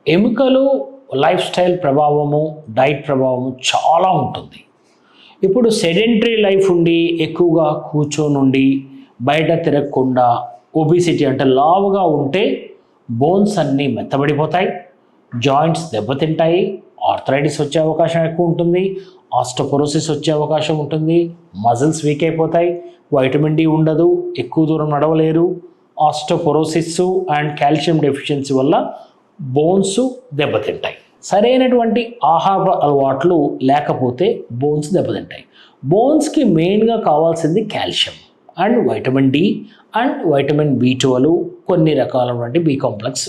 ఎముకలు life style ప్రభావము, diet ప్రభావము చాలా ఉంటుంది. ఇప్పుడు సెడెంటరీ లైఫ్ ఉండి ఎక్కువగా కూర్చొనుండి బయట తిరగకుండా ఒబిసిటీ అంటే లావుగా ఉంటే బోన్స్ అన్నీ మెత్తబడిపోతాయి, జాయింట్స్ దెబ్బతింటాయి, ఆర్థరైటిస్ వచ్చే అవకాశం ఎక్కువ ఉంటుంది, ఆస్టోపోరోసిస్ వచ్చే అవకాశం ఉంటుంది, మజిల్స్ వీక్ అయిపోతాయి, వైటమిన్ డి ఉండదు, ఎక్కువ దూరం నడవలేరు, ఆస్టోపోరోసిస్ అండ్ కాల్షియం డెఫిషియన్సీ వల్ల బోన్స్ దెబ్బతింటాయి. సరైనటువంటి ఆహార అలవాట్లు లేకపోతే బోన్స్ దెబ్బతింటాయి. బోన్స్కి మెయిన్గా కావాల్సింది calcium and vitamin D and vitamin బి12, కొన్ని రకాలైనటువంటి బి కాంప్లెక్స్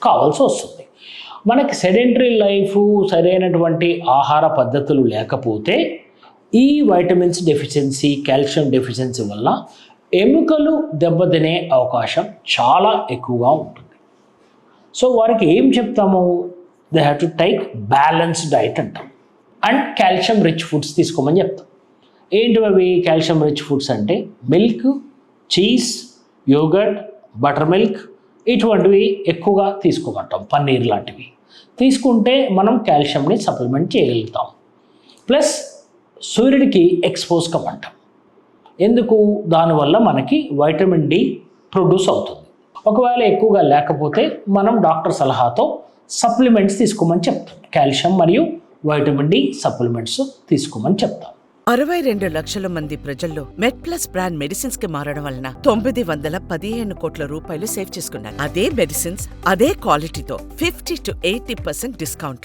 కావాల్సి వస్తుంది. మనకి సెడెంటరీ లైఫ్, సరైనటువంటి ఆహార పద్ధతులు లేకపోతే ఈ వైటమిన్స్ డెఫిషియన్సీ, కాల్షియం డెఫిషియన్సీ వల్ల ఎముకలు దెబ్బతినే అవకాశం చాలా ఎక్కువగా ఉంటుంది. సో వారికి ఏం చెప్తాము? They have to take balanced diet అంటాం అండ్ కాల్షియం రిచ్ ఫుడ్స్ తీసుకోమని చెప్తాం. ఏంటివి అవి కాల్షియం రిచ్ ఫుడ్స్ అంటే? Milk, cheese, yoghurt, butter milk, ఇటువంటివి ఎక్కువగా తీసుకోమంటాం. పన్నీర్ లాంటివి తీసుకుంటే మనం కాల్షియంని సప్లిమెంట్ చేయగలుగుతాం. ప్లస్ సూర్యుడికి ఎక్స్పోజ్ కమ్మంటాం. ఎందుకు? దానివల్ల మనకి వైటమిన్ డి ప్రొడ్యూస్ అవుతుంది. ఒకవేళ ఎక్కువగా లేకపోతే మనం డాక్టర్ సలహాతో సప్లిమెంట్స్ తీసుకోమని చెప్తాం. కాల్షియం మరియు వైటమిన్ డి సప్లిమెంట్స్ తీసుకోమని చెప్తాం. 62 లక్షల మంది ప్రజల్లో మెడ్ప్లస్ బ్రాండ్ మెడిసిన్స్ కి మారడం వలన 915 కోట్ల రూపాయలు సేవ్ చేసుకున్నారు. అదే మెడిసిన్స్, అదే క్వాలిటీతో 50 to 80% డిస్కౌంట్లు.